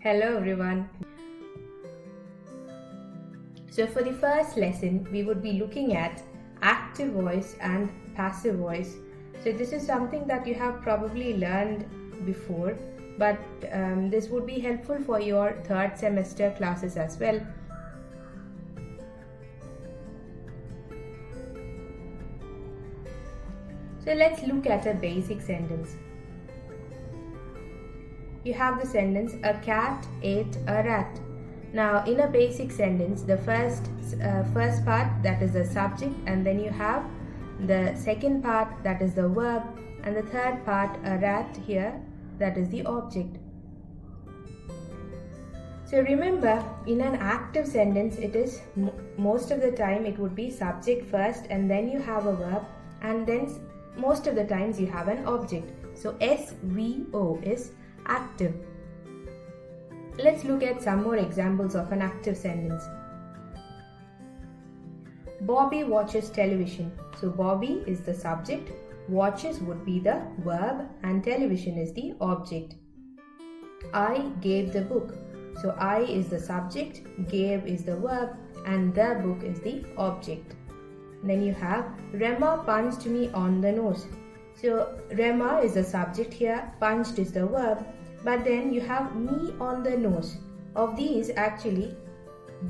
Hello everyone. So for the first lesson, we would be looking at active voice and passive voice. So this is something that you have probably learned before, but this would be helpful for your third semester classes as well. So let's look at a basic sentence. You have the sentence, a cat ate a rat. Now in a basic sentence, the first part, that is the subject, and then you have the second part, that is the verb, and the third part, a rat here, that is the object. So remember, in an active sentence, it is most of the time it would be subject first and then you have a verb, and then most of the times you have an object. So SVO is active. Let's look at some more examples of an active sentence. Bobby watches television. So Bobby is the subject, watches would be the verb, and television is the object. I gave the book. So I is the subject, gave is the verb, and the book is the object. Then you have Rema punched me on the nose. So Rema is the subject here, punched is the verb, but then you have me on the nose. Of these, actually,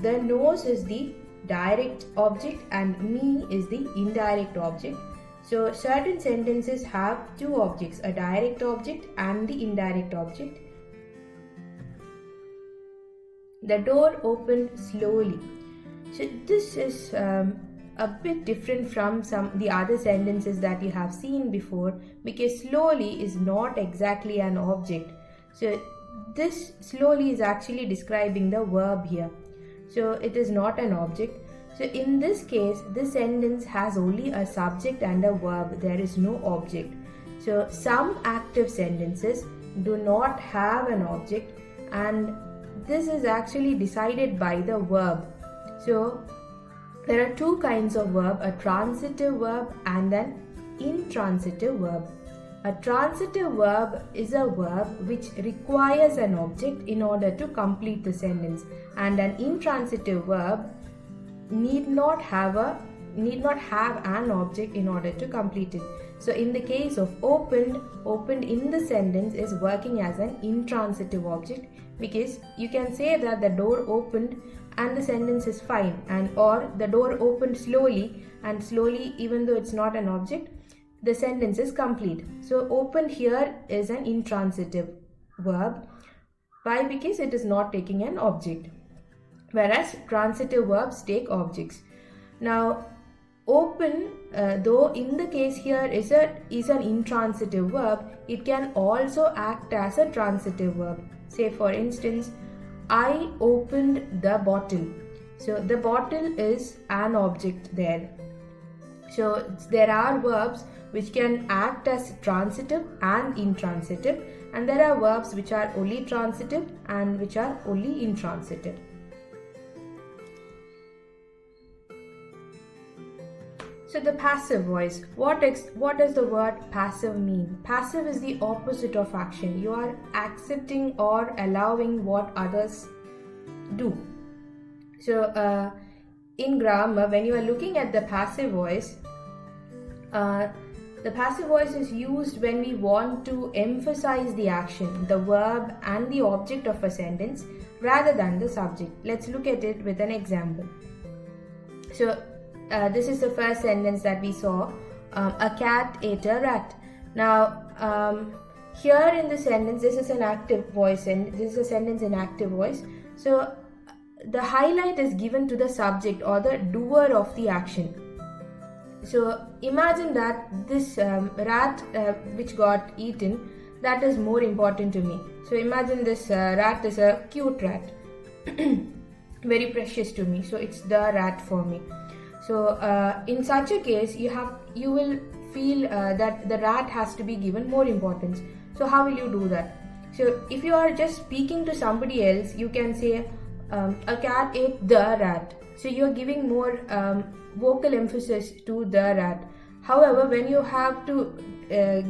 the nose is the direct object and me is the indirect object. So certain sentences have two objects, a direct object and the indirect object. The door opened slowly. So this is a bit different from the other sentences that you have seen before, because slowly is not exactly an object. So this slowly is actually describing the verb here. So it is not an object. So in this case, this sentence has only a subject and a verb. There is no object. So some active sentences do not have an object, and this is actually decided by the verb. So there are two kinds of verb, a transitive verb and an intransitive verb. A transitive verb is a verb which requires an object in order to complete the sentence, and an intransitive verb need not have an object in order to complete it. So in the case of opened in the sentence is working as an intransitive object, because you can say that the door opened and the sentence is fine, and or the door opened slowly, and slowly, even though it's not an object, the sentence is complete. So opened here is an intransitive verb. Why? Because it is not taking an object, whereas transitive verbs take objects. Now open, though in the case here is an intransitive verb, it can also act as a transitive verb. Say for instance, I opened the bottle. So the bottle is an object there. So there are verbs which can act as transitive and intransitive, and there are verbs which are only transitive and which are only intransitive. So the passive voice, what does the word passive mean? Passive is the opposite of action. You are accepting or allowing what others do. So in grammar, when you are looking at the passive voice, the passive voice is used when we want to emphasize the action, the verb and the object of a sentence rather than the subject. Let's look at it with an example. So this is the first sentence that we saw, a cat ate a rat. Now here in the sentence, this is an active voice and this is a sentence in active voice. So the highlight is given to the subject or the doer of the action. So imagine that this rat which got eaten, that is more important to me. So imagine this rat is a cute rat, very precious to me. So it's the rat for me. So in such a case, you will feel that the rat has to be given more importance. So how will you do that? So if you are just speaking to somebody else, you can say a cat ate the rat. So you are giving more vocal emphasis to the rat. However, when you have to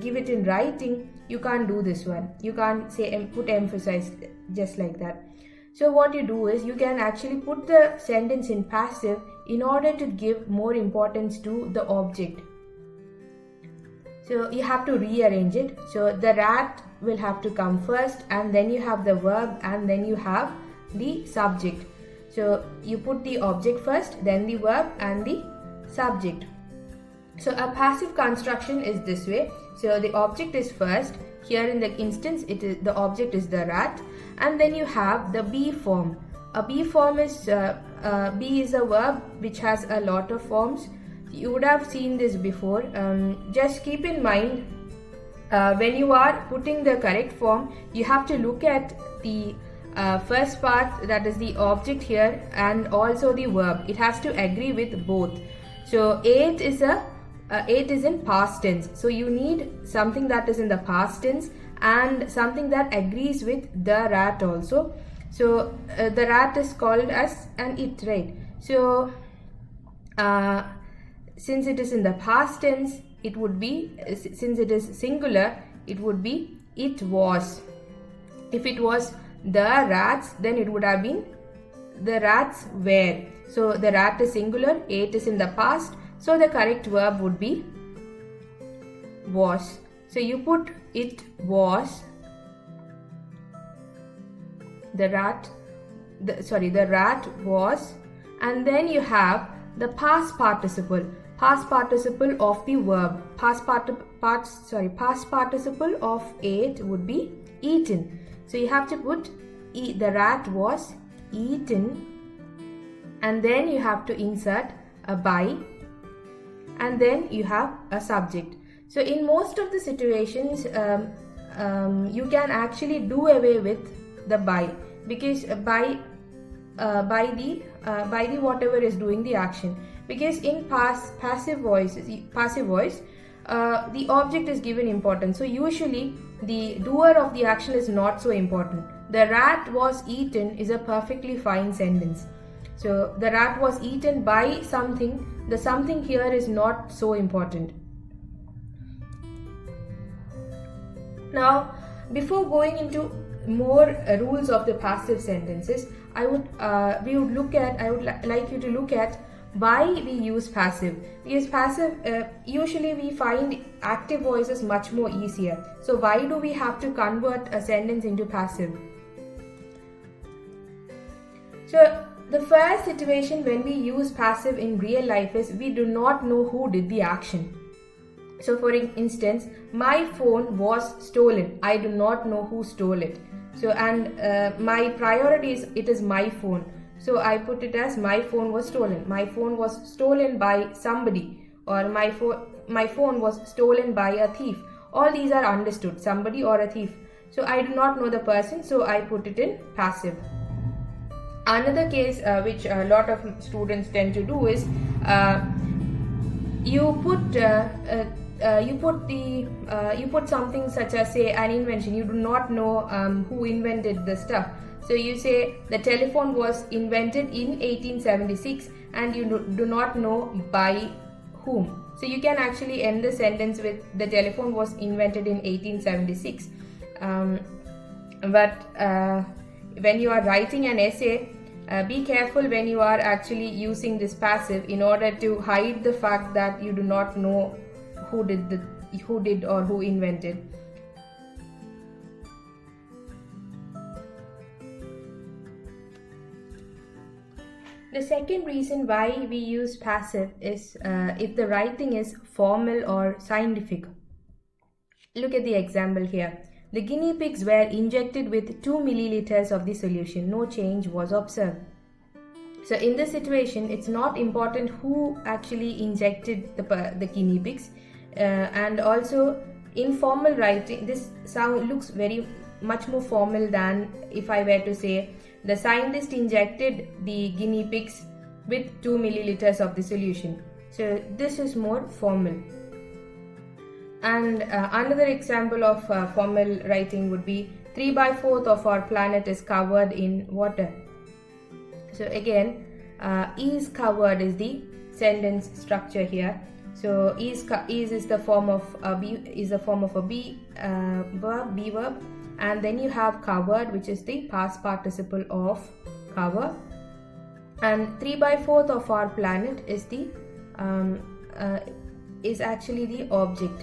give it in writing, you can't do this one. You can't say put emphasis just like that. So what you do is you can actually put the sentence in passive in order to give more importance to the object. So you have to rearrange it. So the rat will have to come first, and then you have the verb, and then you have the subject. So you put the object first, then the verb and the subject. So a passive construction is this way. So the object is first. Here in the instance, the object is the rat, and then you have the be form. A be form is be is a verb which has a lot of forms. You would have seen this before. Just keep in mind, when you are putting the correct form, you have to look at the first part, that is the object here, and also the verb. It has to agree with both. So ate is in past tense. So you need something that is in the past tense and something that agrees with the rat also. So the rat is called as an it, right? So since it is in the past tense, it would be, since it is singular, it would be it was. If it was the rats, then it would have been the rats were. So the rat is singular, ate is in the past, so the correct verb would be was. So you put it was. The rat was, and then you have the past participle of the verb. Past participle of ate would be eaten. So you have to put the rat was eaten, and then you have to insert a by, and then you have a subject. So in most of the situations, you can actually do away with the by, because by the whatever is doing the action. Because in passive voice, the object is given importance. So usually the doer of the action is not so important. The rat was eaten is a perfectly fine sentence. So the rat was eaten by something. The something here is not so important. Now, before going into more rules of the passive sentences, I would like you to look at why we use passive. Because passive, usually we find active voices much more easier. So why do we have to convert a sentence into passive? So the first situation when we use passive in real life is we do not know who did the action. So for instance, my phone was stolen. I do not know who stole it. So my priority is it is my phone. So I put it as my phone was stolen. My phone was stolen by somebody, or my phone was stolen by a thief. All these are understood, somebody or a thief. So I do not know the person, so I put it in passive. Another case which a lot of students tend to do is you put something such as, say, an invention. You do not know who invented the stuff. So you say the telephone was invented in 1876 and you do not know by whom. So you can actually end the sentence with the telephone was invented in 1876. But when you are writing an essay, be careful when you are actually using this passive in order to hide the fact that you do not know who did or who invented. The second reason why we use passive is if the writing is formal or scientific. Look at the example here. The guinea pigs were injected with 2 milliliters of the solution. No change was observed. So in this situation, it's not important who actually injected the guinea pigs. And also in formal writing, this sound looks very much more formal than if I were to say the scientist injected the guinea pigs with 2 milliliters of the solution. So this is more formal. And another example of formal writing would be 3/4 of our planet is covered in water. So again, is covered is the sentence structure here. So is the form of a be verb, and then you have covered, which is the past participle of cover, and 3/4 of our planet is the is actually the object,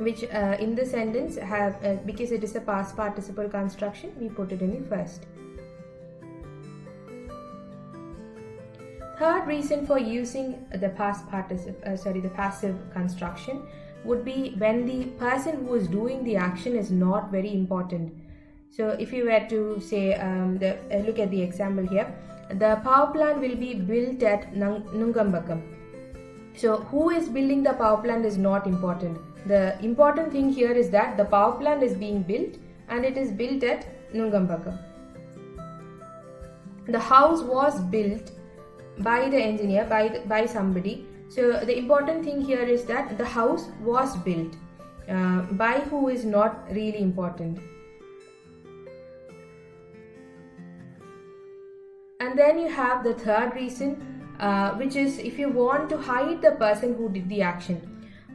which in the sentence have because it is a past participle construction, we put it in the first. Third reason for using the the passive construction would be when the person who is doing the action is not very important. So if you were to say, look at the example here, the power plant will be built at Nungambakam. So who is building the power plant is not important. The important thing here is that the power plant is being built and it is built at Nungambakam. The house was built by the engineer, by somebody. So the important thing here is that the house was built. By who is not really important. And then you have the third reason, which is if you want to hide the person who did the action.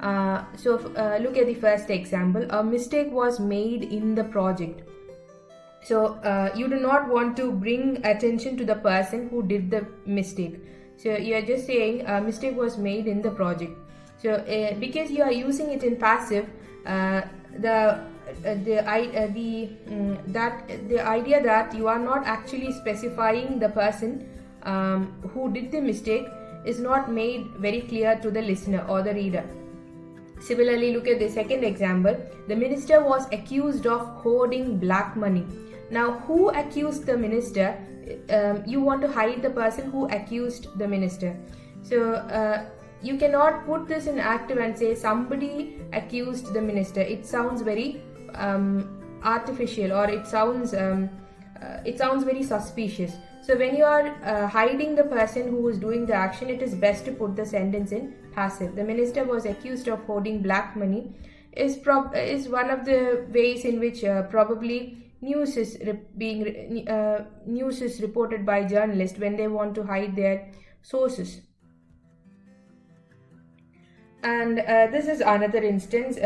Look at the first example. A mistake was made in the project. So you do not want to bring attention to the person who did the mistake. So you are just saying a mistake was made in the project. So because you are using it in passive, the idea that you are not actually specifying the person who did the mistake is not made very clear to the listener or the reader. Similarly, look at the second example. The minister was accused of hoarding black money. Now, who accused the minister? You want to hide the person who accused the minister. So you cannot put this in active and say somebody accused the minister. It sounds very artificial, or it sounds very suspicious. So when you are hiding the person who is doing the action, it is best to put the sentence in passive. The minister was accused of hoarding black money is one of the ways in which probably news is reported by journalists when they want to hide their sources. And this is another instance.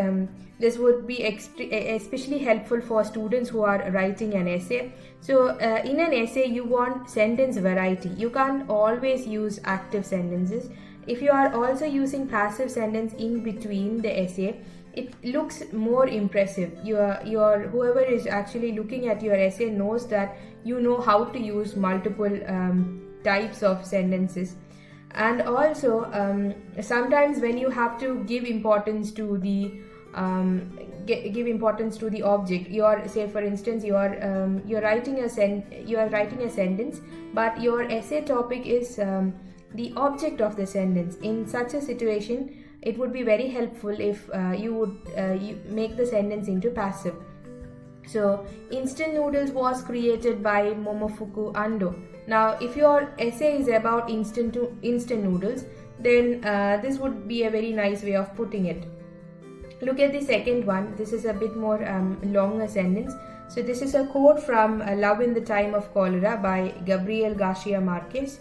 This would be especially helpful for students who are writing an essay. So in an essay, you want sentence variety. You can't always use active sentences. If you are also using passive sentence in between the essay, it looks more impressive. Your whoever is actually looking at your essay knows that you know how to use multiple types of sentences. And also sometimes when you have to give importance to the object, say for instance you are writing a sentence, but your essay topic is the object of the sentence. In such a situation, it would be very helpful if you make the sentence into passive. So, instant noodles was created by Momofuku Ando. Now, if your essay is about instant noodles, then this would be a very nice way of putting it. Look at the second one. This is a bit more longer sentence. So, this is a quote from Love in the Time of Cholera by Gabriel Garcia Marquez.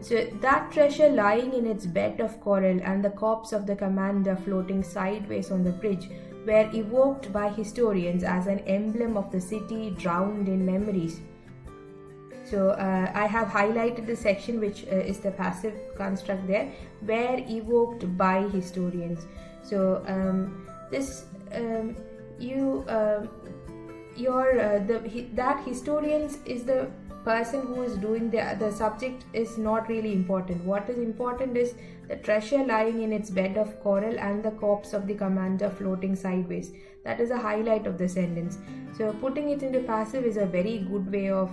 So that treasure lying in its bed of coral and the corpse of the commander floating sideways on the bridge were evoked by historians as an emblem of the city drowned in memories. So I have highlighted the section which is the passive construct there, were evoked by historians. So that historians is the person who is doing the subject is not really important. What is important is the treasure lying in its bed of coral and the corpse of the commander floating sideways. That is a highlight of the sentence. So putting it into passive is a very good way of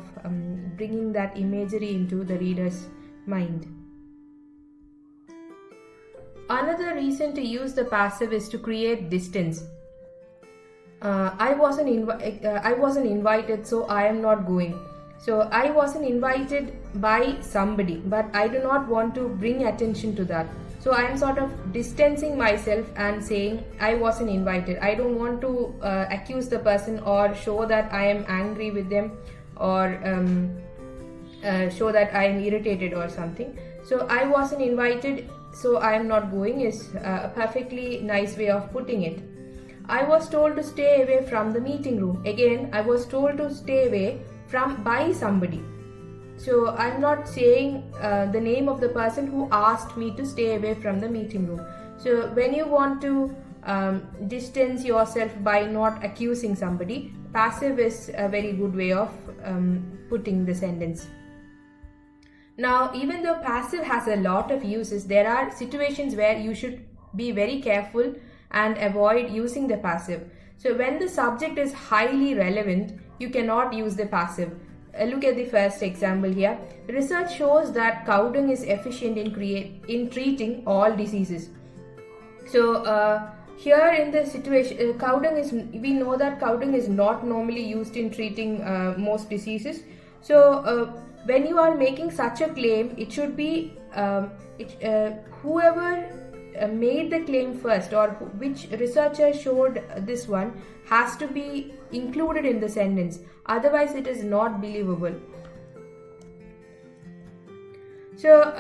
bringing that imagery into the reader's mind. Another reason to use the passive is to create distance. I wasn't invited, so I am not going. So I wasn't invited by somebody, but I do not want to bring attention to that. So I am sort of distancing myself and saying I wasn't invited. I don't want to accuse the person or show that I am angry with them or show that I am irritated or something. So I wasn't invited, so I am not going is a perfectly nice way of putting it. I was told to stay away from the meeting room. Again, I was told to stay away from by somebody. So I'm not saying the name of the person who asked me to stay away from the meeting room. So when you want to distance yourself by not accusing somebody, passive is a very good way of putting the sentence. Now, even though passive has a lot of uses, there are situations where you should be very careful and avoid using the passive. So when the subject is highly relevant, you cannot use the passive. Look at the first example here. Research shows that cow dung is efficient in treating all diseases. So here in the situation, we know that cow dung is not normally used in treating most diseases. So when you are making such a claim, it should be whoever made the claim first, or which researcher showed this one, has to be included in the sentence. Otherwise, it is not believable. So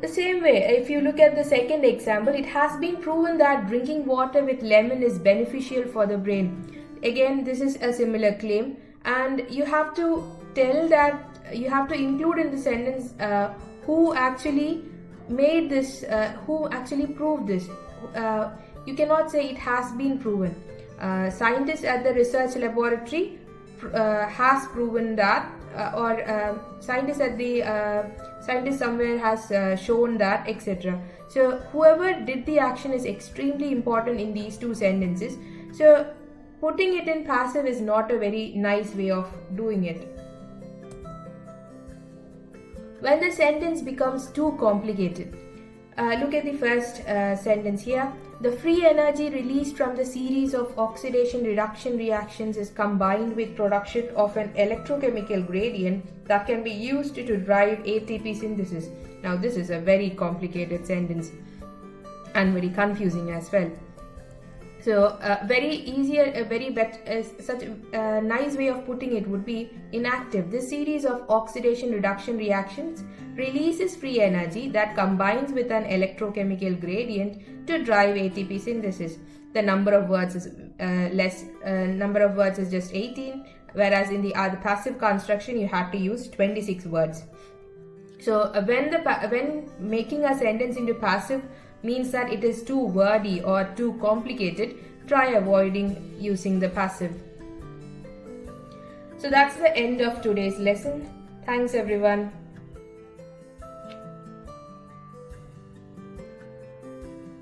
the same way, if you look at the second example, it has been proven that drinking water with lemon is beneficial for the brain. Again, this is a similar claim, and you have to tell that, you have to include in the sentence who actually made this, who actually proved this. You cannot say it has been proven. Scientists at the research laboratory has proven that, or scientist somewhere has shown that, etc. So whoever did the action is extremely important in these two sentences. So putting it in passive is not a very nice way of doing it. When the sentence becomes too complicated, look at the first sentence here. The free energy released from the series of oxidation reduction reactions is combined with production of an electrochemical gradient that can be used to drive ATP synthesis. Now this is a very complicated sentence and very confusing as well. So such a nice way of putting it would be inactive. This series of oxidation reduction reactions releases free energy that combines with an electrochemical gradient to drive ATP synthesis. The number of words is less. Number of words is just 18, whereas in the other passive construction you had to use 26 words. So when making a sentence into passive means that it is too wordy or too complicated, try avoiding using the passive. So that's the end of today's lesson. Thanks everyone.